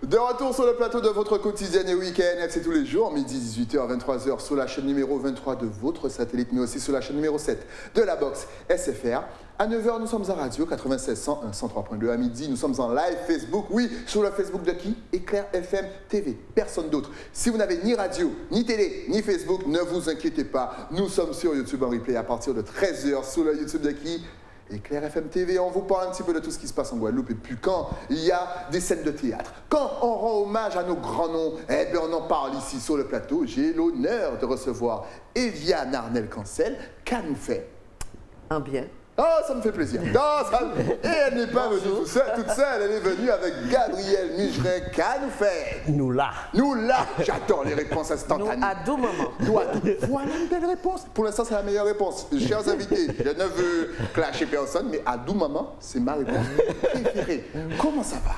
De retour sur le plateau de votre quotidien et week-end, c'est tous les jours, midi 18h, 23h, sur la chaîne numéro 23 de votre satellite, mais aussi sur la chaîne numéro 7 de la box SFR. À 9h, nous sommes en radio, 96 101 103.2. À midi, nous sommes en live Facebook. Oui, sur le Facebook de qui? Éclair FM TV. Personne d'autre. Si vous n'avez ni radio, ni télé, ni Facebook, ne vous inquiétez pas. Nous sommes sur YouTube en replay à partir de 13h sur le YouTube de qui? Éclair FM TV, on vous parle un petit peu de tout ce qui se passe en Guadeloupe. Et puis quand il y a des scènes de théâtre, quand on rend hommage à nos grands noms, eh bien on en parle ici sur le plateau. J'ai l'honneur de recevoir Eliane Arnel-Cancel. Qu'a nous fait? Un bien. Oh, ça me fait plaisir. Non, et elle n'est pas venue toute seule, elle est venue avec Gabriel Mugrin. Qu'a nous fait? Nous là. Nous là. J'adore les réponses instantanées. Nous à tout moment. Nous à tout. Voilà une belle réponse. Pour l'instant, c'est la meilleure réponse. Chers invités, je ne veux clasher personne, mais à tout moment, c'est ma réponse préférée. Comment ça va?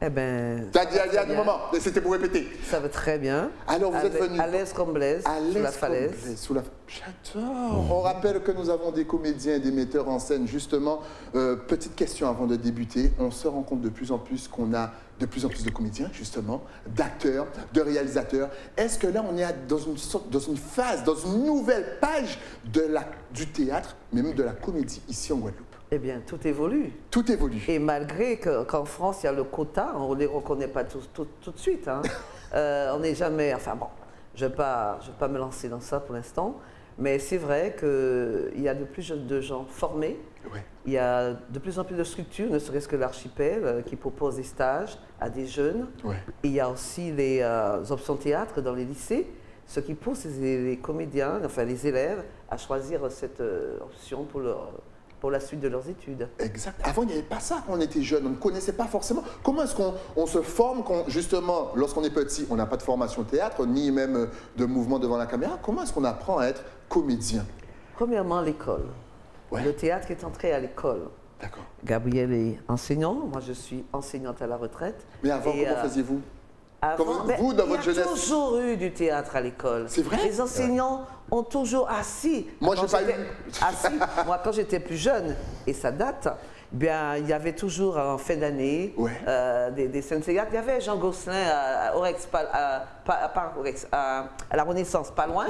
Eh bien. T'as dit à tout moment, c'était pour répéter. Ça va très bien. Alors vous êtes venu. À l'aise comme Blaise, sous la falaise. J'adore. On rappelle que nous avons des comédiens et des metteurs en scène, justement. Petite question avant de débuter. On se rend compte de plus en plus qu'on a de plus en plus de comédiens, justement, d'acteurs, de réalisateurs. Est-ce que là, on est dans une phase, dans une nouvelle page du théâtre, mais même de la comédie ici en Guadeloupe? Eh bien, tout évolue. Tout évolue. Et malgré qu'en France, il y a le quota, on ne les reconnaît pas tout de suite. Hein. On n'est jamais... Enfin bon, je ne vais pas me lancer dans ça pour l'instant. Mais c'est vrai qu'il y a de plus de gens formés. Ouais. Il y a de plus en plus de structures, ne serait-ce que l'archipel, qui propose des stages à des jeunes. Ouais. Et il y a aussi les options théâtre dans les lycées, ce qui pousse les comédiens, enfin les élèves, à choisir cette option pour la suite de leurs études. Exact. Avant, il n'y avait pas ça quand on était jeune. On ne connaissait pas forcément. Comment est-ce qu'on se forme quand, justement, lorsqu'on est petit, on n'a pas de formation théâtre, ni même de mouvement devant la caméra. Comment est-ce qu'on apprend à être comédien? Premièrement, l'école. Ouais. Le théâtre est entré à l'école. D'accord. Gabriel est enseignant. Moi, je suis enseignante à la retraite. Mais avant, comment faisiez-vous? Vous, dans votre jeunesse? Il y a toujours eu du théâtre à l'école. C'est vrai? Les enseignants ont toujours assis. Moi, j'ai pas eu. Moi, quand j'étais plus jeune, et ça date, bien, il y avait toujours en fin d'année des scènes de théâtre. Il y avait Jean Gosselin à Orex, à la Renaissance, pas loin.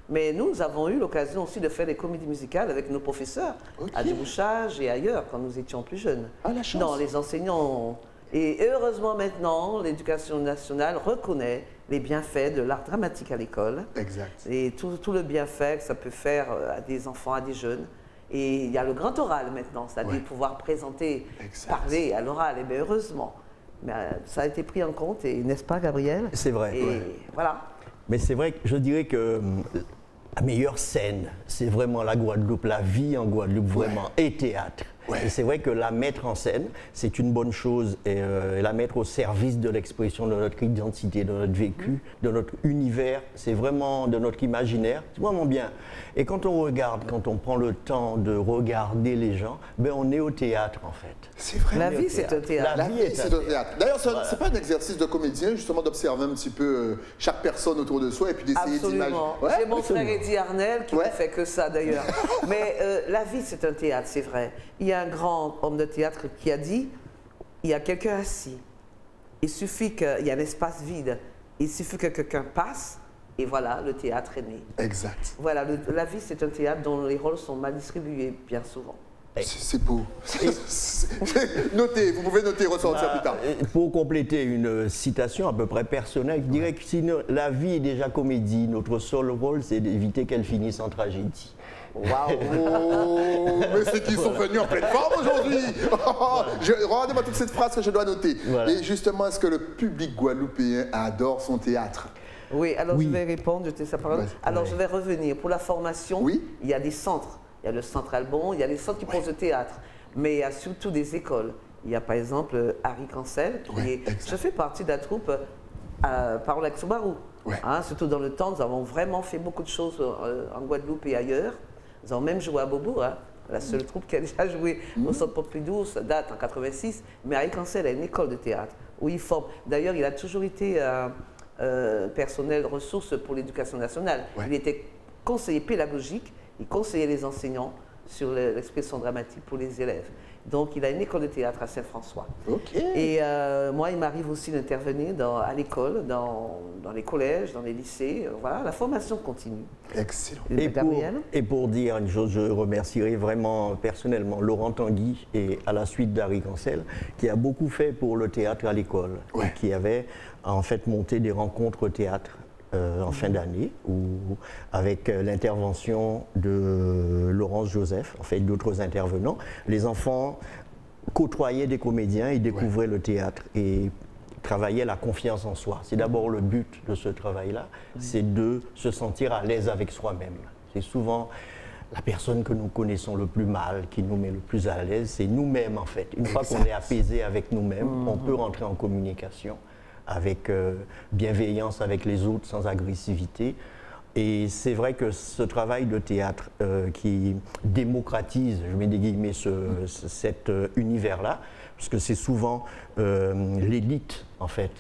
Mais nous avons eu l'occasion aussi de faire des comédies musicales avec nos professeurs à Débouchage et ailleurs quand nous étions plus jeunes. Ah, la chance. Non, les enseignants. Et heureusement maintenant, l'éducation nationale reconnaît les bienfaits de l'art dramatique à l'école. Exact. Et tout le bienfait que ça peut faire à des enfants, à des jeunes. Et il y a le grand oral maintenant, c'est-à-dire pouvoir présenter, parler à l'oral. Et bien heureusement, mais, ça a été pris en compte, et n'est-ce pas Gabriel? C'est vrai. Et voilà. Mais c'est vrai que je dirais que la meilleure scène, c'est vraiment la Guadeloupe, la vie en Guadeloupe, vraiment, et théâtre. Ouais. Et c'est vrai que la mettre en scène, c'est une bonne chose, et la mettre au service de l'expression de notre identité, de notre vécu, de notre univers, c'est vraiment de notre imaginaire, c'est vraiment bien. Et quand on regarde, quand on prend le temps de regarder les gens, ben on est au théâtre en fait. C'est vrai. La vie, c'est un théâtre. La vie, c'est un théâtre. D'ailleurs, c'est pas un exercice de comédien, justement, d'observer un petit peu chaque personne autour de soi et puis d'essayer d'imaginer. J'ai mon frère Eddie Arnel qui ne fait que ça d'ailleurs. Mais la vie, c'est un théâtre, c'est vrai. Il y a un grand homme de théâtre qui a dit, il y a quelqu'un assis, il suffit qu'il y ait un espace vide, il suffit que quelqu'un passe, et voilà, le théâtre est né. Exact. Voilà, la vie c'est un théâtre dont les rôles sont mal distribués bien souvent. C'est beau. Notez, vous pouvez noter, ressortir plus tard. Pour compléter une citation à peu près personnelle, je dirais que si la vie est déjà comédie, notre seul rôle c'est d'éviter qu'elle finisse en tragédie. Waouh! Oh, mais c'est qu'ils sont venus en pleine forme aujourd'hui! Regardez-moi toute cette phrase que je dois noter. Voilà. Et justement, est-ce que le public guadeloupéen adore son théâtre? Oui, alors je vais répondre, je t'ai sa parole. Alors je vais revenir. Pour la formation, il y a des centres. Il y a le centre Albon, il y a des centres qui posent le théâtre. Mais il y a surtout des écoles. Il y a par exemple Harry Cancel, je fais partie de la troupe Parole avec Soubarou. Surtout dans le temps, nous avons vraiment fait beaucoup de choses en Guadeloupe et ailleurs. Nous avons même joué à Bobo, la seule troupe qui a déjà joué au Centre Pompidou, ça date en 86. Mais Harry Cancel a une école de théâtre où il forme. D'ailleurs, il a toujours été personnel ressources pour l'éducation nationale. Il était conseiller pédagogique, il conseillait les enseignants sur l'expression dramatique pour les élèves. Donc, il a une école de théâtre à Saint-François. Ok. Et moi, il m'arrive aussi d'intervenir à l'école, dans les collèges, dans les lycées. Voilà, la formation continue. Excellent. Et pour dire une chose, je remercierai vraiment personnellement Laurent Tanguy et à la suite d'Harry Cancel, qui a beaucoup fait pour le théâtre à l'école, et qui avait en fait monté des rencontres théâtre en fin d'année, avec l'intervention de Laurence Joseph, en fait d'autres intervenants, les enfants côtoyaient des comédiens, ils découvraient le théâtre et travaillaient la confiance en soi. C'est d'abord le but de ce travail-là, c'est de se sentir à l'aise avec soi-même. C'est souvent la personne que nous connaissons le plus mal, qui nous met le plus à l'aise, c'est nous-mêmes en fait. Une fois qu'on est apaisé avec nous-mêmes, on peut rentrer en communication avec bienveillance avec les autres, sans agressivité. Et c'est vrai que ce travail de théâtre qui démocratise, je mets des guillemets, cet univers-là, parce que c'est souvent l'élite, en fait,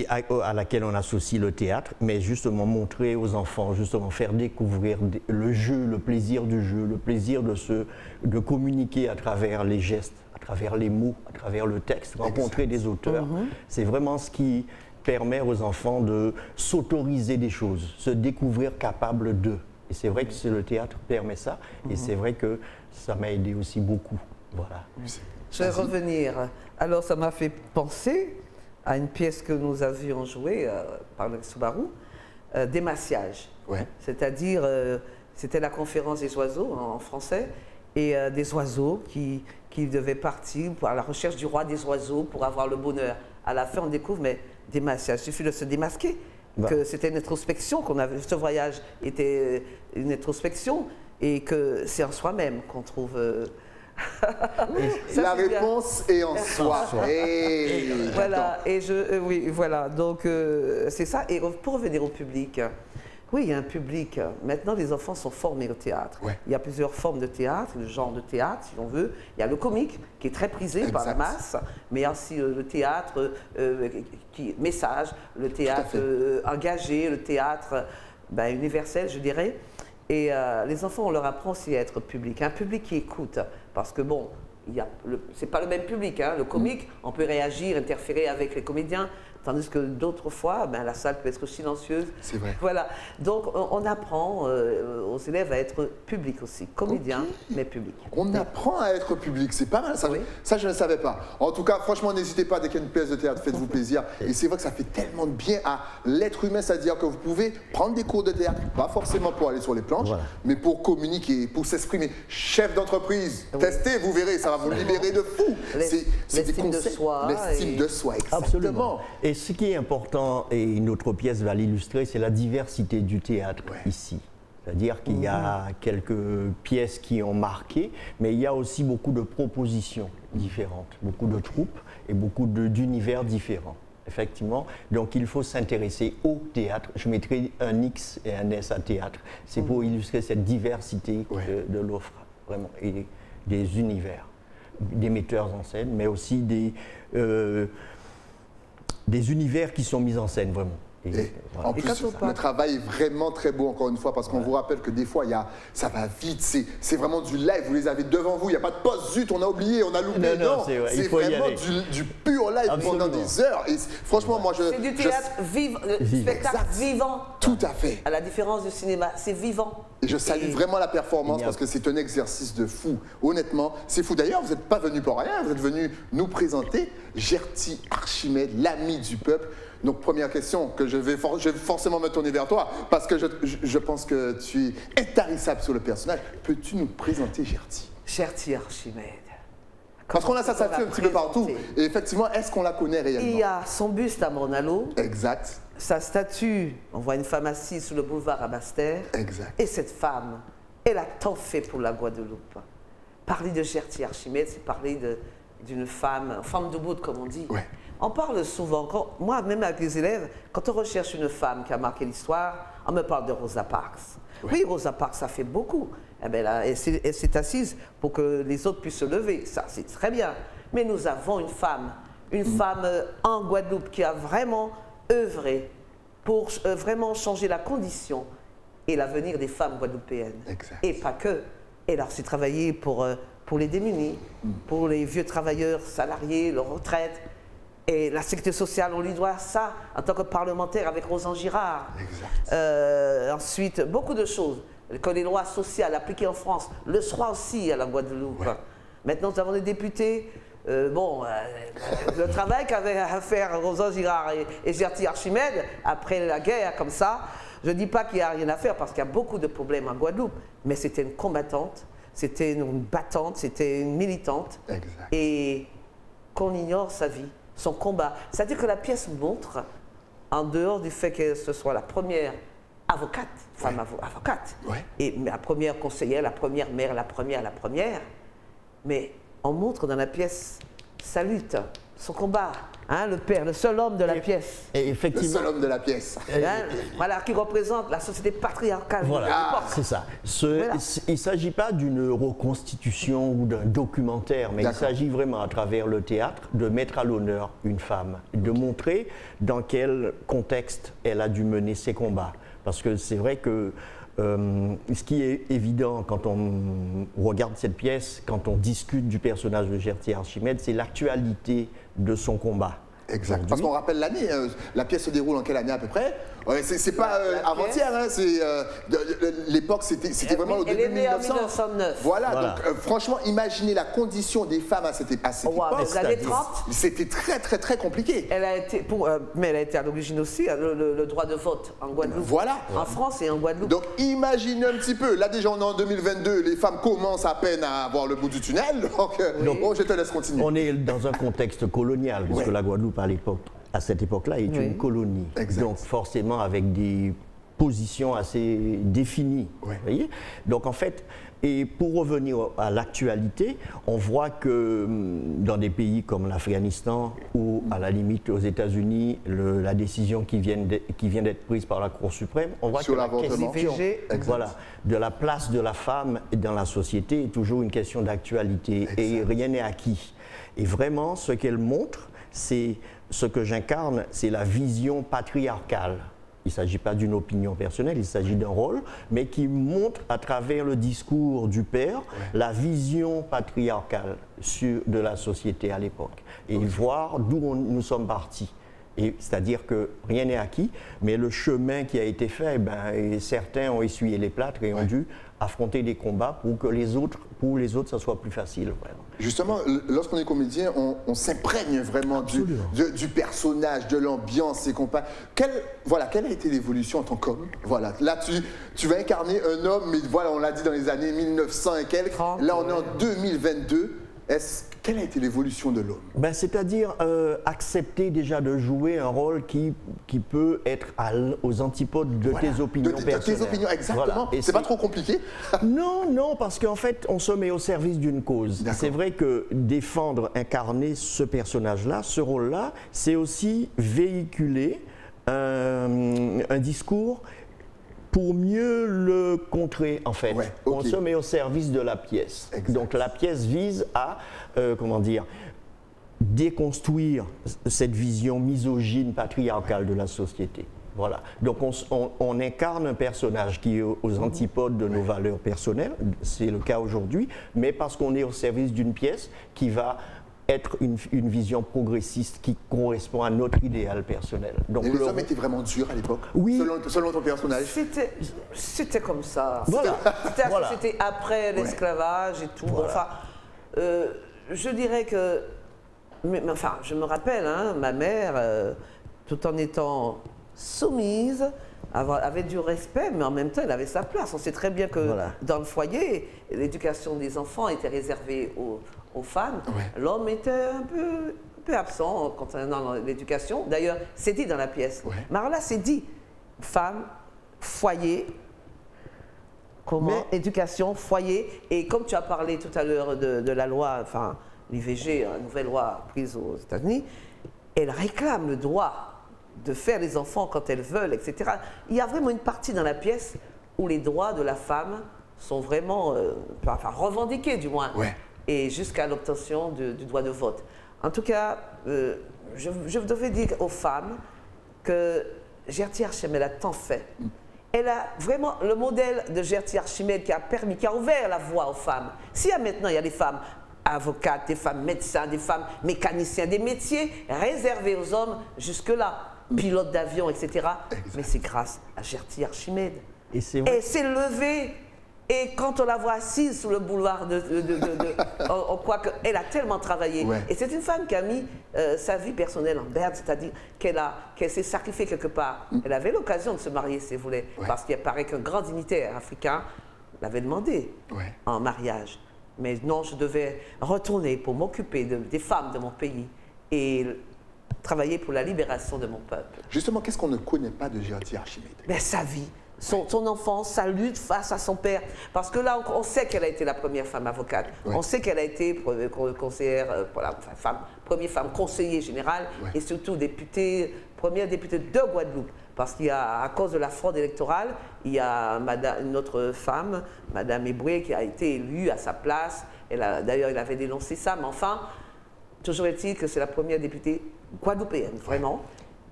à laquelle on associe le théâtre, mais justement montrer aux enfants, justement faire découvrir le jeu, le plaisir du jeu, le plaisir de communiquer à travers les gestes, à travers les mots, à travers le texte, rencontrer des auteurs. C'est vraiment ce qui permet aux enfants de s'autoriser des choses, se découvrir capable d'eux. Et c'est vrai que le théâtre permet ça, et c'est vrai que ça m'a aidé aussi beaucoup. Voilà. Je vais revenir. Alors, ça m'a fait penser à une pièce que nous avions jouée par le Subaru, Démaciage. C'est-à-dire, c'était la conférence des oiseaux en français, et des oiseaux qui devaient partir à la recherche du roi des oiseaux pour avoir le bonheur. À la fin, on découvre, mais démaciage, il suffit de se démasquer. Que c'était une introspection qu'on avait. Ce voyage était une introspection et que c'est en soi-même qu'on trouve. La réponse est en soi. Voilà, et oui, voilà. Donc c'est ça. Et pour revenir au public, oui, il y a un public. Maintenant, les enfants sont formés au théâtre. Il y a plusieurs formes de théâtre, le genre de théâtre, si on veut. Il y a le comique, qui est très prisé par la masse, mais il y a aussi le théâtre message, le théâtre engagé, le théâtre universel, je dirais. Et les enfants, on leur apprend aussi à être public. Un public qui écoute, parce que bon, c'est pas le même public. Hein. Le comique, on peut réagir, interférer avec les comédiens. Tandis que d'autres fois, la salle peut être silencieuse. C'est vrai. Voilà. Donc, on apprend aux élèves à être public aussi. Comédien, mais public. On apprend à être public. C'est pas mal, ça. Ça, je ne savais pas. En tout cas, franchement, n'hésitez pas, dès qu'il y a une pièce de théâtre, faites-vous plaisir. Et c'est vrai que ça fait tellement de bien à l'être humain, c'est-à-dire que vous pouvez prendre des cours de théâtre, pas forcément pour aller sur les planches, mais pour communiquer, pour s'exprimer. Chef d'entreprise, testez, vous verrez, ça va vous libérer de fou. C'est des concepts. L'estime de soi, exactement. Absolument. Et ce qui est important, et une autre pièce va l'illustrer, c'est la diversité du théâtre ici. C'est-à-dire qu'il y a quelques pièces qui ont marqué, mais il y a aussi beaucoup de propositions différentes, beaucoup de troupes et beaucoup d'univers différents. Effectivement, donc il faut s'intéresser au théâtre. Je mettrai un X et un S à théâtre. C'est pour illustrer cette diversité de l'offre, vraiment, et des univers, des metteurs en scène, mais aussi des univers qui sont mis en scène, vraiment. En plus, le travail est vraiment très beau, encore une fois, parce qu'on vous rappelle que des fois, ça va vite, c'est vraiment du live, vous les avez devant vous, il n'y a pas de pause, zut, on a oublié, on a loupé, non, c'est vraiment du pur live pendant des heures. Et franchement, moi, c'est du théâtre spectacle vivant. Tout à fait. À la différence du cinéma, c'est vivant. Et je salue vraiment la performance parce que c'est un exercice de fou. Honnêtement, c'est fou. D'ailleurs, vous n'êtes pas venu pour rien, vous êtes venu nous présenter Gerty Archimède, l'ami du peuple. Donc, première question que je vais forcément me tourner vers toi parce que je pense que tu es intarissable sur le personnage. Peux-tu nous présenter Gerty? Gerty Archimède. Parce qu'on a sa statue un petit peu partout. Et effectivement, est-ce qu'on la connaît réellement? Il y a son buste à Morne-à-l'Eau. Exact. Sa statue, on voit une femme assise sur le boulevard à Basse-Terre. Exact. Et cette femme, elle a tant fait pour la Guadeloupe. Parler de Gerty Archimède, c'est parler d'une femme debout, comme on dit. On parle souvent, moi même avec les élèves, quand on recherche une femme qui a marqué l'histoire, on me parle de Rosa Parks. Oui, Rosa Parks, ça fait beaucoup. Eh bien, là, elle s'est assise pour que les autres puissent se lever. Ça, c'est très bien. Mais nous avons une femme en Guadeloupe qui a vraiment œuvré pour vraiment changer la condition et l'avenir des femmes guadeloupéennes. Exact. Et pas que. Elle a aussi travaillé pour les démunis, pour les vieux travailleurs salariés, leur retraite. Et la sécurité sociale, on lui doit ça en tant que parlementaire avec Rosan Girard. Ensuite, beaucoup de choses. Que les lois sociales appliquées en France le soient aussi à la Guadeloupe. Ouais. Maintenant, nous avons des députés. Le travail qu'avaient à faire Rosan Girard et Gerty Archimède après la guerre, comme ça, je ne dis pas qu'il n'y a rien à faire parce qu'il y a beaucoup de problèmes en Guadeloupe, mais c'était une combattante, c'était une battante, c'était une militante. Exact. Et qu'on ignore sa vie, son combat. C'est-à-dire que la pièce montre, en dehors du fait que ce soit la première avocate, femme avocate, et la première conseillère, la première mère, la première, mais on montre dans la pièce sa lutte, son combat, hein, le père, le seul homme de la pièce. Et effectivement, le seul homme de la pièce. Voilà, qui représente la société patriarcale. Voilà, c'est ça. Il ne s'agit pas d'une reconstitution ou d'un documentaire, mais il s'agit vraiment, à travers le théâtre, de mettre à l'honneur une femme, de montrer dans quel contexte elle a dû mener ses combats. Parce que c'est vrai que ce qui est évident quand on regarde cette pièce, quand on discute du personnage de Gerty Archimède, c'est l'actualité de son combat. Exact. Parce qu'on rappelle l'année, la pièce se déroule en quelle année à peu près? C'est pas avant-hier, hein, l'époque c'était vraiment au début de 1909. Voilà. Donc franchement, imaginez la condition des femmes à cette époque. Les années 30. C'était très compliqué. Elle a été, mais elle a été à l'origine aussi, le droit de vote en Guadeloupe. Voilà. En France et en Guadeloupe. Donc imaginez un petit peu, là déjà on est en 2022, les femmes commencent à peine à voir le bout du tunnel. Donc je te laisse continuer. On est dans un contexte colonial, puisque la Guadeloupe à cette époque-là, est une colonie. Exact. Donc forcément avec des positions assez définies. Voyez. Donc en fait, et pour revenir à l'actualité, on voit que dans des pays comme l'Afghanistan ou à la limite aux États-Unis, la décision qui vient d'être prise par la Cour suprême, on voit sur que la question de la place de la femme dans la société est toujours une question d'actualité et rien n'est acquis. Et vraiment, ce qu'elle montre, c'est ce que j'incarne, c'est la vision patriarcale. Il ne s'agit pas d'une opinion personnelle, il s'agit d'un rôle, mais qui montre à travers le discours du père la vision patriarcale de la société à l'époque. Et voir d'où nous sommes partis. C'est-à-dire que rien n'est acquis, mais le chemin qui a été fait, certains ont essuyé les plâtres et ont dû affronter des combats pour que les autres, ça soit plus facile. Vraiment. Justement, lorsqu'on est comédien, on s'imprègne vraiment du personnage, de l'ambiance et compagnie. Quelle a été l'évolution en tant qu'homme? Voilà, là tu vas incarner un homme, mais voilà, on l'a dit dans les années 1900 et quelques. Là, on est en 2022. Quelle a été l'évolution de l'homme? C'est-à-dire accepter déjà de jouer un rôle qui peut être aux antipodes de tes opinions personnelles. De tes opinions, exactement. C'est pas trop compliqué? Non, parce qu'en fait, on se met au service d'une cause. C'est vrai que défendre, incarner ce personnage-là, ce rôle-là, c'est aussi véhiculer un discours pour mieux le contrer, en fait. On se met au service de la pièce. Exact. Donc la pièce vise à, déconstruire cette vision misogyne, patriarcale de la société. Voilà. Donc on incarne un personnage qui est aux antipodes de nos valeurs personnelles, c'est le cas aujourd'hui, mais parce qu'on est au service d'une pièce qui va être une vision progressiste qui correspond à notre idéal personnel. Donc, et les hommes étaient vraiment durs à l'époque, selon ton personnage? C'était comme ça. Voilà. C'était après l'esclavage et tout. Voilà. Enfin, je dirais que... je me rappelle, ma mère, tout en étant soumise, avait du respect, mais en même temps, elle avait sa place. On sait très bien que dans le foyer, l'éducation des enfants était réservée aux femmes. L'homme était un peu absent concernant l'éducation. D'ailleurs, c'est dit dans la pièce. Marola, c'est dit, femme, foyer, éducation, foyer. Et comme tu as parlé tout à l'heure de la loi, l'IVG, une nouvelle loi prise aux États-Unis, elle réclame le droit de faire les enfants quand elles veulent, etc. Il y a vraiment une partie dans la pièce où les droits de la femme sont vraiment, revendiqués du moins, et jusqu'à l'obtention du droit de vote. En tout cas, je devais dire aux femmes que Gerty Archimède a tant fait. elle a vraiment le modèle de Gerty Archimède qui a permis, qui a ouvert la voie aux femmes. S'il y a maintenant, il y a des femmes avocates, des femmes médecins, des femmes mécaniciens, des métiers réservés aux hommes jusque-là, pilotes d'avion, etc. Exact. Mais c'est grâce à Gerty Archimède. Et elle s'est levée. Et quand on la voit assise sur le boulevard, on croit qu'elle a tellement travaillé. Ouais. Et c'est une femme qui a mis sa vie personnelle en berne, c'est-à-dire qu'elle s'est sacrifiée quelque part. Elle avait l'occasion de se marier, si vous voulez, parce qu'il paraît qu'un grand dignitaire africain l'avait demandé en mariage. Mais non, je devais retourner pour m'occuper des femmes de mon pays et travailler pour la libération de mon peuple. Justement, qu'est-ce qu'on ne connaît pas de Gerty Archimède? Ben, sa vie. Son enfance, sa lutte face à son père. Parce que là, on sait qu'elle a été la première femme avocate. On sait qu'elle a été conseillère, première femme conseiller générale et surtout première députée de Guadeloupe. Parce qu'il y a, à cause de la fraude électorale, il y a une autre femme, Madame Eboué, qui a été élue à sa place. D'ailleurs, elle avait dénoncé ça, mais enfin, toujours est-il que c'est la première députée guadeloupéenne, vraiment.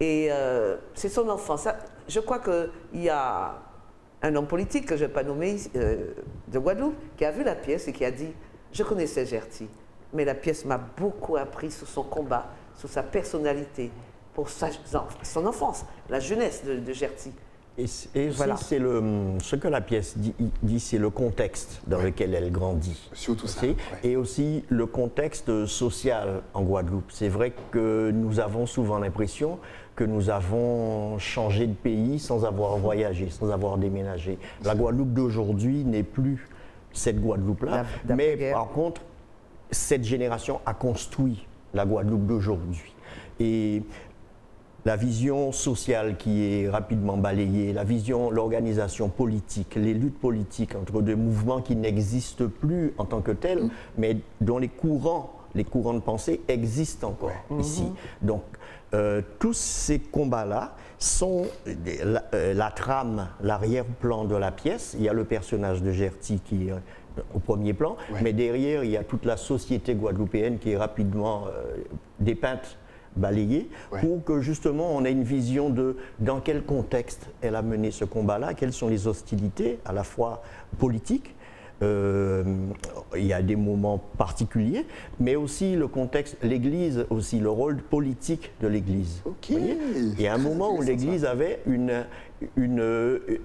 Et c'est son enfance. Je crois qu'il y a un homme politique que je ne vais pas nommer de Guadeloupe qui a vu la pièce et qui a dit « Je connaissais Gerty, mais la pièce m'a beaucoup appris sur son combat, sur sa personnalité, pour son enfance, la jeunesse de Gerty. » Et voilà. C'est ce que la pièce dit, c'est le contexte dans lequel elle grandit. Surtout ça. Et aussi le contexte social en Guadeloupe. C'est vrai que nous avons souvent l'impression que nous avons changé de pays sans avoir voyagé, sans avoir déménagé. La Guadeloupe d'aujourd'hui n'est plus cette Guadeloupe-là, mais par contre, cette génération a construit la Guadeloupe d'aujourd'hui. Et la vision sociale qui est rapidement balayée, l'organisation politique, les luttes politiques entre deux mouvements qui n'existent plus en tant que tels, mais dont les courants de pensée existent encore ici. Donc, tous ces combats-là sont la trame, l'arrière-plan de la pièce. Il y a le personnage de Gerty qui est au premier plan, mais derrière, il y a toute la société guadeloupéenne qui est rapidement dépeinte, balayée, pour que justement on ait une vision de dans quel contexte elle a mené ce combat-là, quelles sont les hostilités à la fois politiques, il y a des moments particuliers, mais aussi le contexte, l'Église aussi, le rôle politique de l'Église. Il y a un moment où l'Église avait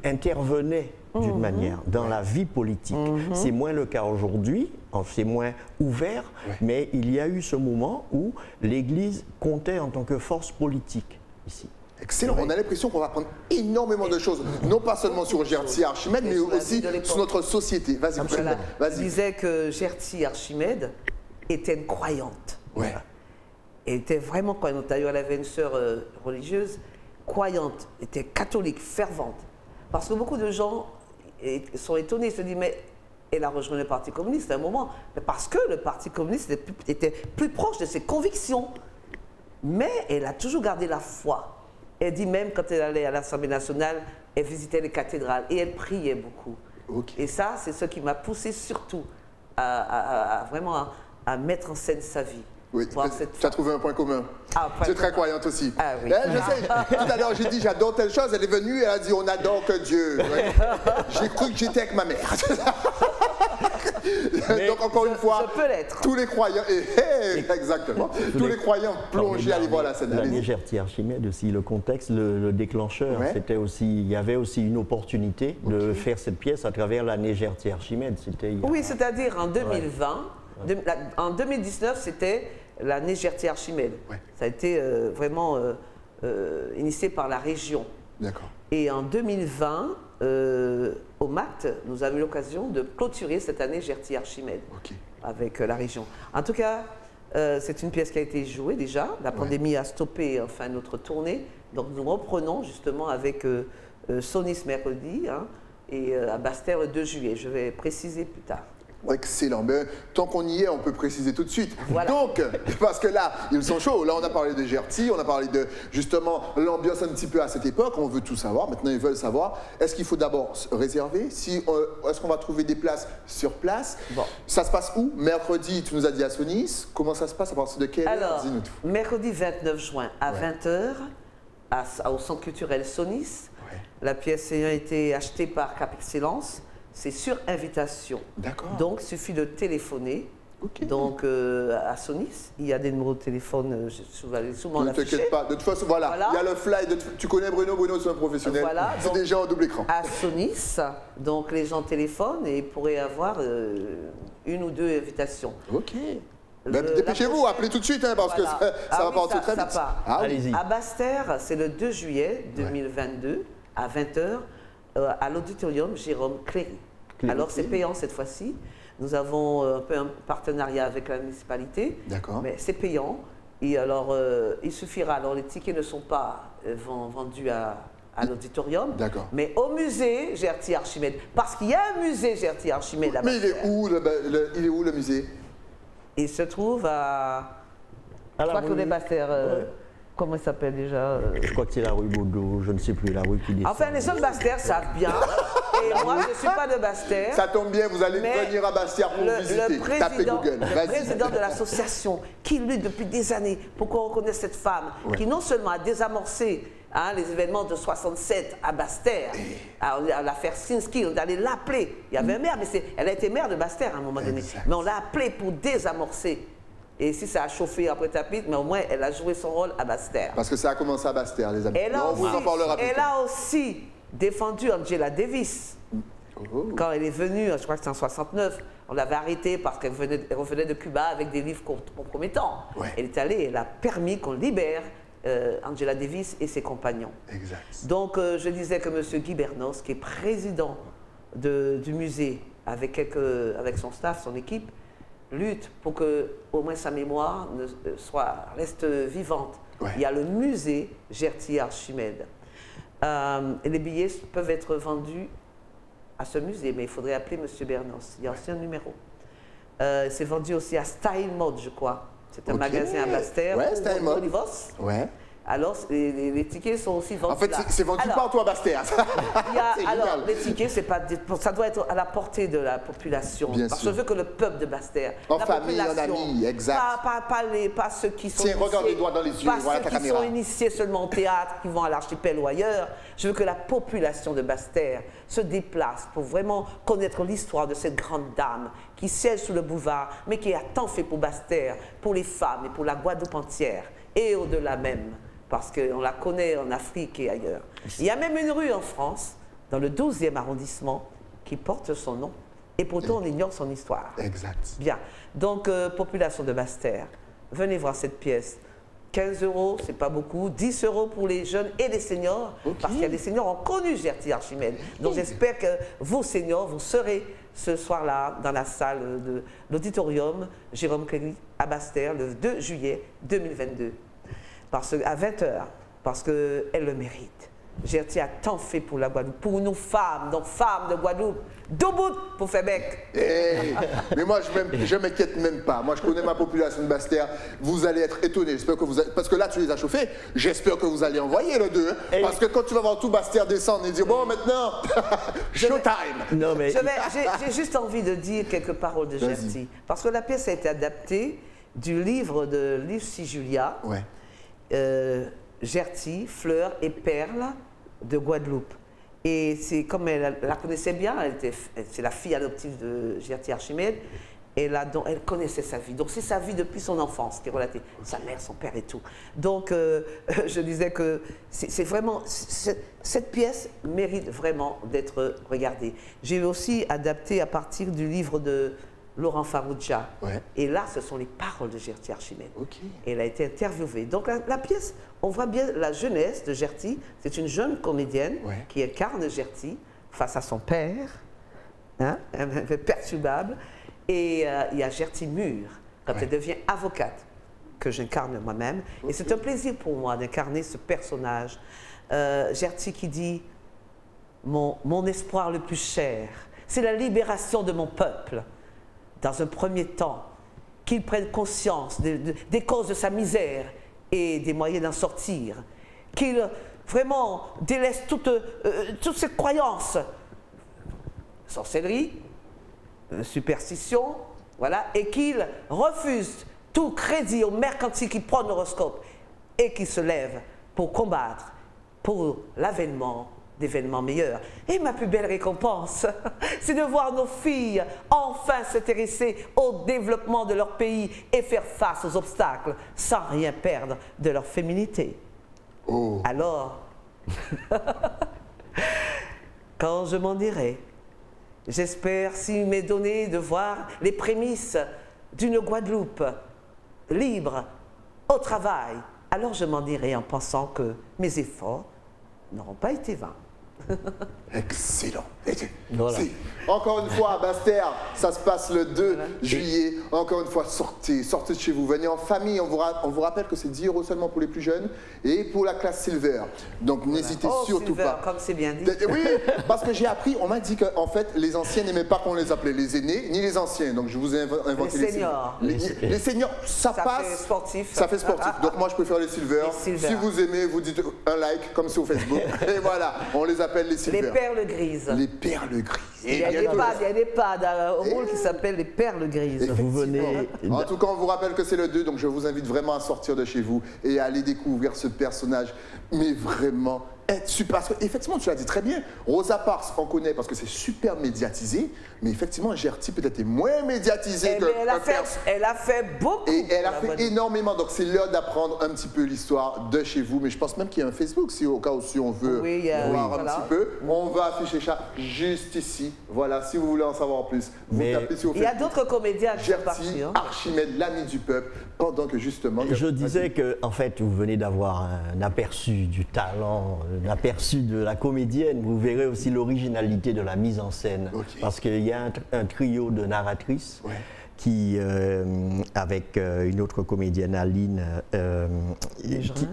intervenait d'une manière dans la vie politique. C'est moins le cas aujourd'hui, c'est moins ouvert, mais il y a eu ce moment où l'Église comptait en tant que force politique ici. Excellent, on a l'impression qu'on va apprendre énormément de choses, non pas seulement sur Gerty Archimède, mais aussi sur notre société. Vas-y, vas-y. Je disais que Gerty Archimède était une croyante. Elle était vraiment croyante. D'ailleurs, elle avait une sœur religieuse, croyante, était catholique, fervente. Parce que beaucoup de gens sont étonnés, se disent, mais elle a rejoint le Parti communiste à un moment, mais parce que le Parti communiste était plus proche de ses convictions. Mais elle a toujours gardé la foi. Elle dit même quand elle allait à l'Assemblée nationale, elle visitait les cathédrales et elle priait beaucoup. Et ça, c'est ce qui m'a poussé surtout vraiment à mettre en scène sa vie. Oui, tu as trouvé un point commun. Tu es très croyante aussi. Oui. Je sais, tout à l'heure j'ai dit j'adore telle chose, elle est venue, elle a dit on adore que Dieu. J'ai cru que j'étais avec ma mère. Donc encore une fois, je peux l'être. Tous les croyants, exactement, tous les croyants plongés à aller voir la scène. L'année Gerty Archimède aussi, le contexte, le déclencheur, c'était aussi, il y avait aussi une opportunité de faire cette pièce à travers l'année Gerty Archimède. Oui, c'est-à-dire en 2020, en 2019, c'était l'année Gerty Archimède. Ça a été vraiment initié par la région. D'accord. Et en 2020, au MACT, nous avons eu l'occasion de clôturer cette année Gerty Archimède avec la région. En tout cas, c'est une pièce qui a été jouée déjà. La pandémie a stoppé enfin notre tournée. Donc nous reprenons justement avec Sonis mercredi et à Basse-Terre le 2 juillet. Je vais préciser plus tard. Excellent. Mais tant qu'on y est, on peut préciser tout de suite. Voilà. Donc, parce que là, ils sont chauds. Là, on a parlé de Gerty, on a parlé de, justement, l'ambiance un petit peu à cette époque. On veut tout savoir. Maintenant, ils veulent savoir, est-ce qu'il faut d'abord réserver? Est-ce qu'on va trouver des places sur place? Ça se passe où? Mercredi, tu nous as dit à Sonis. Comment ça se passe? À partir de quelle heure? Dis-nous tout. Mercredi 29 juin à 20h, au Centre culturel Sonis. La pièce ayant été achetée par Cap Excellence, c'est sur invitation. D'accord. Donc, il suffit de téléphoner. Donc, à Sonis, il y a des numéros de téléphone, souvent ne t'inquiète pas. De toute façon, voilà. Il y a le fly. Tu connais Bruno, c'est un professionnel. Voilà, c'est déjà en double écran. À Sonis, donc les gens téléphonent et pourraient avoir une ou deux invitations. Ok. Dépêchez-vous, appelez tout de suite, parce que ça va partir très vite. Allez-y. À Basse-Terre, c'est le 2 juillet 2022, à 20h, à l'auditorium Jérôme Cléry. Alors, c'est payant cette fois-ci. Nous avons un peu un partenariat avec la municipalité, mais c'est payant. Et alors, il suffira, alors les tickets ne sont pas vendus à l'auditorium, mais au musée Gerty Archimède, parce qu'il y a un musée Gerty Archimède à Basse-Terre. Mais il est où le musée? Il se trouve à... Je crois que les Basse-Terre... Comment il s'appelle déjà Je crois que c'est la rue Baudot, je ne sais plus, la rue qui descend. Enfin, les gens de Basse-Terre savent bien. Et moi, je ne suis pas de Basse-Terre. Ça tombe bien, vous allez venir à Basse-Terre pour visiter. Tapez Google. Le président de l'association, qui lutte depuis des années pour qu'on reconnaisse cette femme, qui non seulement a désamorcé les événements de 67 à Basse-Terre, à l'affaire Sinski, on allait l'appeler. Il y avait un maire, mais elle a été maire de Basse-Terre à un moment donné. Mais on l'a appelée pour désamorcer. Et si ça a chauffé après tapis, mais au moins elle a joué son rôle à Basse-Terre. Parce que ça a commencé à Basse-Terre, les amis. Elle a aussi défendu Angela Davis. Quand elle est venue, je crois que c'est en 69, on l'avait arrêtée parce qu'elle revenait de Cuba avec des livres compromettants. Elle est allée, elle a permis qu'on libère Angela Davis et ses compagnons. Exact. Donc je disais que M. Guy Bernos, qui est président du musée avec son staff, son équipe, lutte pour que au moins sa mémoire reste vivante. Il y a le musée Gerty Archimède. Et les billets peuvent être vendus à ce musée, mais il faudrait appeler M. Bernos. Il y a aussi un numéro. C'est vendu aussi à Style Mode, je crois. C'est un magasin à Basse-Terre. Style Mode. Alors, les tickets sont aussi vendus. En fait, c'est vendu partout à Basse-Terre. Alors, les tickets, ça doit être à la portée de la population. Parce que je veux que le peuple de Basse-Terre, en famille, en amis, exact. Pas ceux qui sont initiés, regarde les doigts dans les yeux, voilà ta caméra. Sont initiés seulement au théâtre, qui vont à l'archipel ou ailleurs. Je veux que la population de Basse-Terre se déplace pour vraiment connaître l'histoire de cette grande dame qui siège sous le boulevard, mais qui a tant fait pour Basse-Terre, pour les femmes et pour la Guadeloupe entière, et au-delà même. Parce qu'on la connaît en Afrique et ailleurs. Il y a même une rue en France, dans le 12e arrondissement, qui porte son nom. Et pourtant, on ignore son histoire. Exact. Bien. Donc, population de Basse-Terre, venez voir cette pièce. 15 €, c'est pas beaucoup. 10 € pour les jeunes et les seniors. Parce qu'il y a des seniors qui ont connu Gerty Archimède. Donc, j'espère que vous, seniors, vous serez ce soir-là dans la salle de l'auditorium Jérôme Cléry à Basse-Terre, le 2 juillet 2022. À 20h, parce qu'elle le mérite. Gerty a tant fait pour la Guadeloupe, pour nous femmes, donc femmes de Guadeloupe, debout pour faire bec. Mais moi, je ne m'inquiète même pas. Moi, je connais ma population de Basse-Terre. Vous allez être étonnés. J'espère que parce que là, tu les as chauffés. J'espère que vous allez envoyer le 2. Parce que quand tu vas voir tout Basse-Terre descendre et dire, bon, maintenant, showtime. Non, mais... J'ai juste envie de dire quelques paroles de Gerty. Parce que la pièce a été adaptée du livre de Lucie Julia. Gerty, Fleur et Perle de Guadeloupe. Et c'est comme elle la connaissait bien, c'est la fille adoptive de Gerty Archimède, et elle connaissait sa vie. Donc c'est sa vie depuis son enfance qui est relatée, sa mère, son père et tout. Donc je disais que c'est vraiment, cette pièce mérite vraiment d'être regardée. J'ai aussi adapté à partir du livre de Laurent Farouja. Et là, ce sont les paroles de Gerty Archimède. Et elle a été interviewée. Donc la pièce, on voit bien la jeunesse de Gerty. C'est une jeune comédienne qui incarne Gerty face à son père, perturbable. Et il y a Gerty mûre, quand elle devient avocate, que j'incarne moi-même. Et c'est un plaisir pour moi d'incarner ce personnage. Gerty qui dit « Mon espoir le plus cher, c'est la libération de mon peuple. » Dans un premier temps, qu'il prenne conscience des causes de sa misère et des moyens d'en sortir, qu'il vraiment délaisse toutes ces croyances, sorcellerie, superstition, voilà, et qu'il refuse tout crédit au mercantile qui prend l'horoscope et qu'il se lève pour combattre pour l'avènement d'événements meilleurs. Et ma plus belle récompense, c'est de voir nos filles enfin s'intéresser au développement de leur pays et faire face aux obstacles sans rien perdre de leur féminité. Oh. Alors, quand je m'en irai, j'espère, s'il m'est donné de voir les prémices d'une Guadeloupe libre au travail, alors je m'en irai en pensant que mes efforts n'auront pas été vains. Excellent. Voilà. Encore une fois, à Basse-Terre, ça se passe le 2 juillet. Encore une fois, sortez de chez vous, venez en famille. On vous rappelle que c'est 10 € seulement pour les plus jeunes et pour la classe Silver. Donc n'hésitez surtout Silver, pas. Comme c'est bien dit. Oui, parce que j'ai appris, on m'a dit qu'en fait, les anciens n'aimaient pas qu'on les appelait les aînés ni les anciens. Donc je vous ai inventé les seniors. Les seniors, ça passe. Fait sportif. Ça fait sportif. Donc moi, je préfère les Silver. Si vous aimez, vous dites un like, comme sur Facebook. Et voilà, on les appelle les Silver. Les perles grises. Les perles grises. Il y a des EHPAD au Moule qui s'appellent les perles grises. Vous venez. En tout cas, on vous rappelle que c'est le 2, donc je vous invite vraiment à sortir de chez vous et à aller découvrir ce personnage, mais vraiment super. Parce que, effectivement, tu l'as dit très bien, Rosa Parks, on connaît parce que c'est super médiatisé, mais effectivement, Gertie peut-être est moins médiatisée que elle a fait beaucoup. Et elle a fait énormément, donc c'est l'heure d'apprendre un petit peu l'histoire de chez vous, mais je pense même qu'il y a un Facebook, si au cas où si on veut voir un petit peu. On va afficher ça juste ici. Voilà, si vous voulez en savoir plus, vous tapez sur Facebook. Il y a d'autres comédiens qui sont partis. Archimède, l'ami du peuple, pendant que justement... Je disais que, en fait, vous venez d'avoir un aperçu du talent, un aperçu de la comédienne. Vous verrez aussi l'originalité de la mise en scène. Parce qu'il y a un trio de narratrices qui, avec une autre comédienne, Aline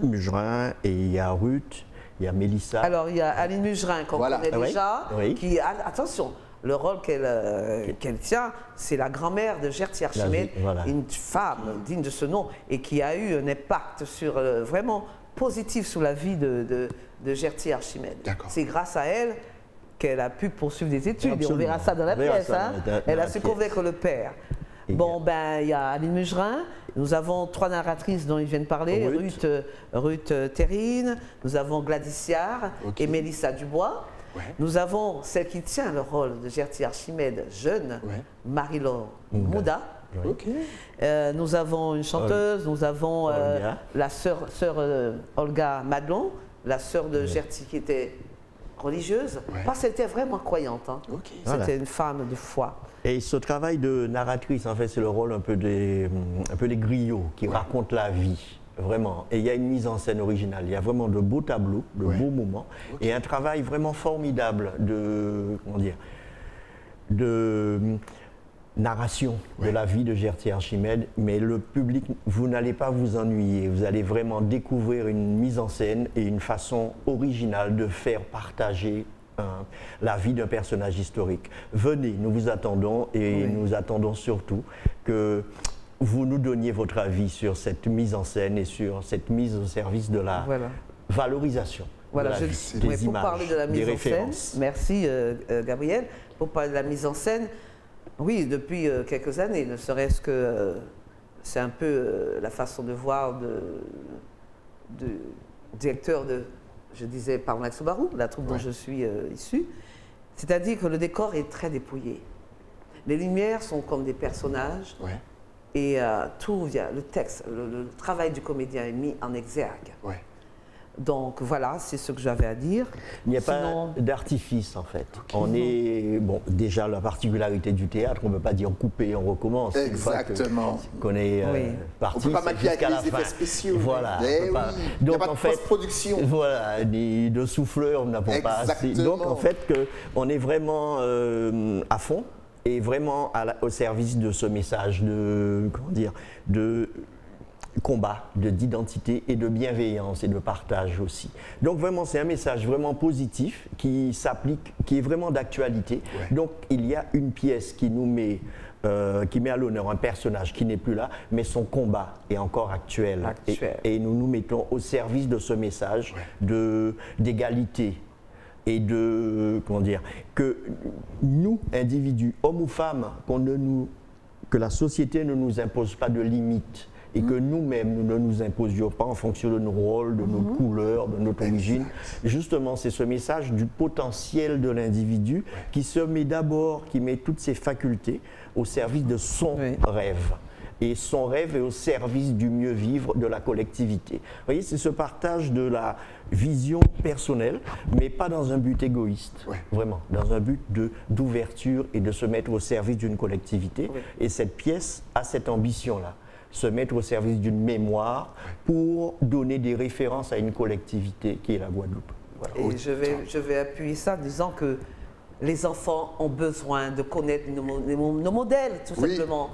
Mugerin, et il y a Ruth, il y a Mélissa. Alors, il y a Aline Mugerin qu'on connaît déjà, qui, attention, le rôle qu'elle tient, c'est la grand-mère de Gertie Archimède, une femme digne de ce nom et qui a eu un impact vraiment positif sur la vie de Gertie Archimède. C'est grâce à elle qu'elle a pu poursuivre des études. Absolument. Et on verra ça dans la presse. Elle a su convaincre le père. Bon, ben, il y a Aline Mugerin. Nous avons 3 narratrices dont ils viennent parler. Ruth Terrine, nous avons Gladys Yard et Mélissa Dubois. Nous avons celle qui tient le rôle de Gertie Archimède, jeune, Marie-Laure Mouda. Nous avons une chanteuse, nous avons la sœur Olga Madelon, la sœur de Gertie qui était religieuse, parce qu'elle était vraiment croyante. Hein. C'était une femme de foi. Et ce travail de narratrice, en fait, c'est le rôle un peu des griots qui racontent la vie. Vraiment. Et il y a une mise en scène originale. Il y a vraiment de beaux tableaux, de beaux moments, et un travail vraiment formidable de, de narration de la vie de Gertie Archimède. Mais le public, vous n'allez pas vous ennuyer. Vous allez vraiment découvrir une mise en scène et une façon originale de faire partager la vie d'un personnage historique. Venez, nous vous attendons et nous attendons surtout que vous nous donniez votre avis sur cette mise en scène et sur cette mise au service de la valorisation. Voilà, des images, pour parler de la mise en scène, merci Gabriel, pour parler de la mise en scène, oui, depuis quelques années, ne serait-ce que c'est un peu la façon de voir de directeur de, je disais, Parmalat Soubarou, la troupe dont je suis issu, c'est-à-dire que le décor est très dépouillé. Les lumières sont comme des personnages. Et tout vient, le texte, le travail du comédien est mis en exergue. Donc voilà, c'est ce que j'avais à dire. Il n'y a pas d'artifice en fait. On est, bon, déjà la particularité du théâtre, on ne peut pas dire couper, on recommence. Exactement. Qu'on est parti. On ne peut pas maquiller avec les effets spéciaux. Voilà. Donc il n'y a pas de post-production. Voilà, ni de souffleurs, nous n'avons pas assez. Donc en fait, on est vraiment à fond. Et vraiment au service de ce message de, de combat, d'identité et de bienveillance et de partage aussi. Donc vraiment, c'est un message vraiment positif qui s'applique, qui est vraiment d'actualité. Donc il y a une pièce qui nous met, qui met à l'honneur un personnage qui n'est plus là, mais son combat est encore actuel. Et nous nous mettons au service de ce message d'égalité. Et de, que nous, individus, hommes ou femmes, que la société ne nous impose pas de limites et que nous-mêmes, nous ne nous imposions pas en fonction de nos rôles, de nos couleurs, de notre origine. Justement, c'est ce message du potentiel de l'individu qui se met d'abord, qui met toutes ses facultés au service de son rêve. Et son rêve est au service du mieux vivre de la collectivité. Vous voyez, c'est ce partage de la vision personnelle, mais pas dans un but égoïste, vraiment, dans un but d'ouverture et de se mettre au service d'une collectivité. Et cette pièce a cette ambition-là, se mettre au service d'une mémoire pour donner des références à une collectivité qui est la Guadeloupe. Voilà. Et je vais appuyer ça en disant que les enfants ont besoin de connaître nos modèles, tout simplement.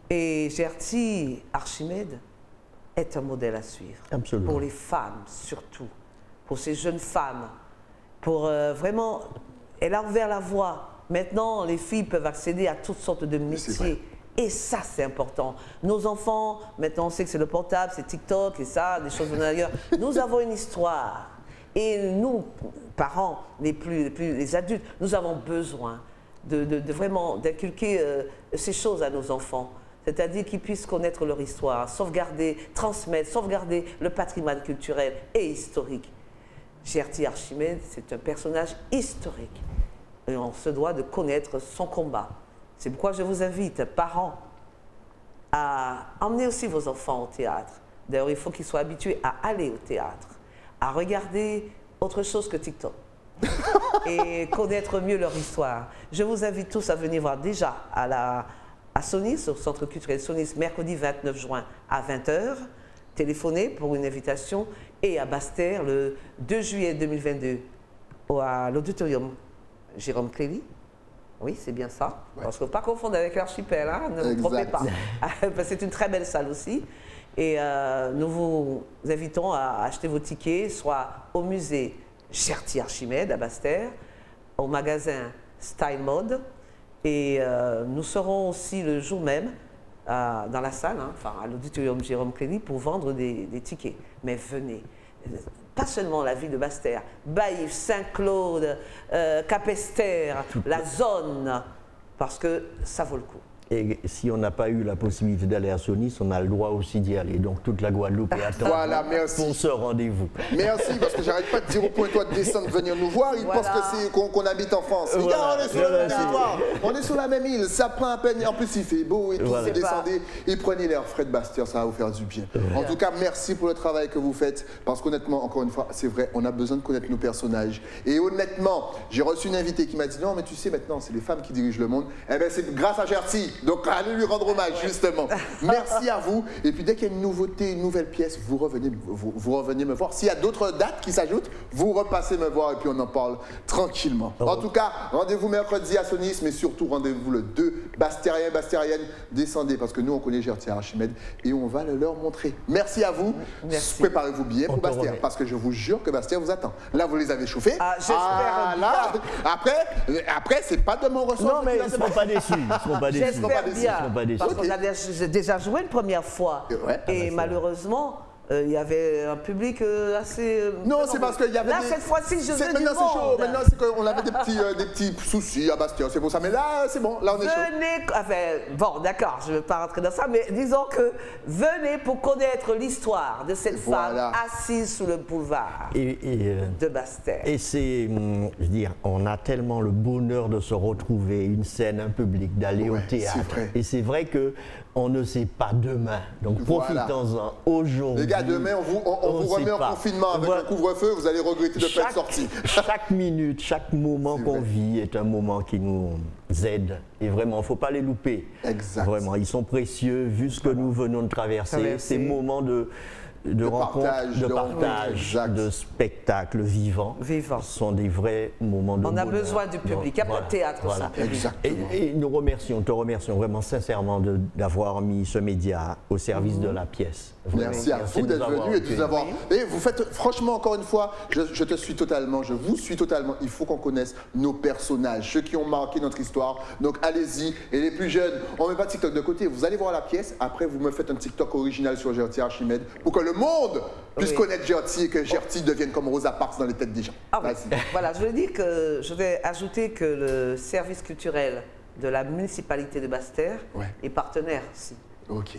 Et Gertie Archimède est un modèle à suivre. Absolument. Pour les femmes, surtout. Pour ces jeunes femmes. Pour vraiment... Elle a ouvert la voie. Maintenant, les filles peuvent accéder à toutes sortes de métiers. Et ça, c'est important. Nos enfants, maintenant, on sait que c'est le portable, c'est TikTok et ça, des choses d'ailleurs. Nous avons une histoire. Et nous, parents, les adultes, nous avons besoin de vraiment d'inculquer ces choses à nos enfants. C'est-à-dire qu'ils puissent connaître leur histoire, sauvegarder, transmettre, sauvegarder le patrimoine culturel et historique. Gertie Archimède, c'est un personnage historique. Et on se doit de connaître son combat. C'est pourquoi je vous invite, parents, à emmener aussi vos enfants au théâtre. D'ailleurs, il faut qu'ils soient habitués à aller au théâtre, à regarder autre chose que TikTok et connaître mieux leur histoire. Je vous invite tous à venir voir déjà à Sonis, au Centre culturel Sonis, mercredi 29 juin à 20h, téléphoner pour une invitation, et à Basse-Terre le 2 juillet 2022 à l'auditorium Jérôme Cléry. Oui, c'est bien ça. Parce qu'il ne faut pas confondre avec l'archipel, hein, ne vous trompez pas. C'est une très belle salle aussi. Et nous vous invitons à acheter vos tickets, soit au musée Gertie Archimède à Basse-Terre, au magasin Style Mode. Et nous serons aussi le jour même dans la salle, hein, enfin à l'auditorium Jérôme Cléry, pour vendre des tickets. Mais venez, pas seulement la ville de Basse-Terre, Baïf, Saint-Claude, Capesterre, la zone, parce que ça vaut le coup. Et si on n'a pas eu la possibilité d'aller à Sonis, on a le droit aussi d'y aller. Donc toute la Guadeloupe est attendue pour ce rendez-vous. Merci, parce que j'arrête pas de dire au point toi de descendre, venir nous voir. Ils pensent que c'est qu'on habite en France. Les gars, on est sur le même territoire, on est sur la même île, ça prend à peine. En plus, il fait beau et tout. Vous descendez et prenez l'air frais de Basse-Terre, ça va vous faire du bien. En tout cas, merci pour le travail que vous faites. Parce qu'honnêtement, encore une fois, c'est vrai, on a besoin de connaître nos personnages. Et honnêtement, j'ai reçu une invitée qui m'a dit non, mais tu sais, maintenant, c'est les femmes qui dirigent le monde. Eh bien, c'est grâce à Gertie. Donc, allez lui rendre hommage, justement. Merci à vous. Et puis, dès qu'il y a une nouveauté, une nouvelle pièce, vous revenez me voir. S'il y a d'autres dates qui s'ajoutent, vous repassez me voir et puis on en parle tranquillement. En tout cas, rendez-vous mercredi à Sonis, mais surtout, rendez-vous le 2. Bastériens, Bastériennes, descendez, parce que nous, on connaît Gertie Archimède et on va le leur montrer. Merci à vous. Préparez-vous bien pour Basse-Terre, parce que je vous jure que Basse-Terre vous attend. Là, vous les avez chauffés. J'espère là, après c'est pas de mon ressort. Non, mais ils ne seront pas déçus. J'espère bien. Parce qu'on a déjà joué une première fois. Et malheureusement, il y avait un public assez... Non, c'est parce qu'il y avait... Là, cette fois-ci, je veux du monde. Maintenant, c'est chaud. Maintenant, c'est qu'on avait des petits soucis à Basse-Terre. C'est pour ça. Mais là, c'est bon. Là, on est chaud. Venez... Enfin, bon, d'accord, je ne veux pas rentrer dans ça, mais disons que venez pour connaître l'histoire de cette femme assise sous le boulevard de Basse-Terre. Et c'est... je veux dire, on a tellement le bonheur de se retrouver, une scène, un public, d'aller au théâtre. Et c'est vrai que on ne sait pas demain. Donc, profitons-en aujourd'hui. Les gars, demain, on vous remet en confinement avec un couvre-feu, vous allez regretter de ne pas être sorti. Chaque minute, chaque moment qu'on vit est un moment qui nous aide. Et vraiment, il ne faut pas les louper. Exact. Vraiment, ils sont précieux, vu ce que nous venons de traverser. Ces moments de rencontre, de partage, de spectacle vivant. Sont des vrais moments de bonheur. On a besoin du public. Il n'y a pas de théâtre sans public. Et nous te remercions vraiment sincèrement d'avoir mis ce média au service de la pièce. Merci à vous d'être venu et de nous avoir... Et vous faites, franchement, encore une fois, je te suis totalement, je vous suis totalement. Il faut qu'on connaisse nos personnages, ceux qui ont marqué notre histoire. Donc allez-y. Et les plus jeunes, on ne met pas TikTok de côté. Vous allez voir la pièce, après vous me faites un TikTok original sur Gertie Archimède pour que le monde puisse connaître Gertie et que Gertie devienne comme Rosa Parks dans les têtes des gens. Voilà, je vais ajouter que le service culturel de la municipalité de Basse-Terre est partenaire aussi.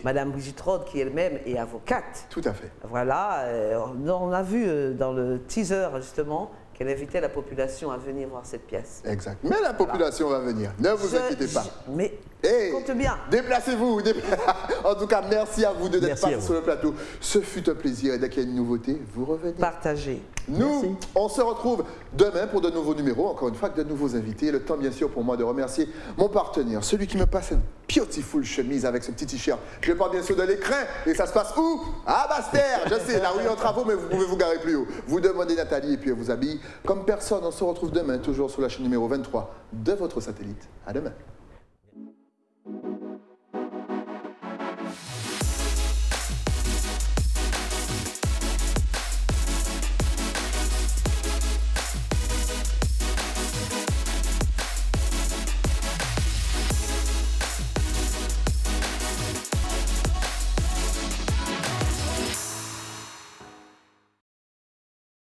Madame Brigitte Rode, qui elle-même est avocate. Tout à fait. Voilà, on a vu dans le teaser, justement, qu'elle invitait la population à venir voir cette pièce. Exact. Mais la population va venir, ne vous inquiétez pas. Mais compte bien. Déplacez-vous. En tout cas, merci à vous d'être passé sur le plateau. Ce fut un plaisir et dès qu'il y a une nouveauté, vous revenez. Partagez. Nous, on se retrouve demain pour de nouveaux numéros, encore une fois, avec de nouveaux invités. Le temps, bien sûr, pour moi de remercier mon partenaire, celui qui me passe une beautiful chemise avec ce petit t-shirt. Je parle bien sûr de l'écran. Et ça se passe où? À Basse-Terre. Je sais, la rue est en travaux, mais vous pouvez vous garer plus haut. Vous demandez Nathalie et puis elle vous habille. Comme personne, on se retrouve demain, toujours sur la chaîne numéro 23 de votre satellite. À demain.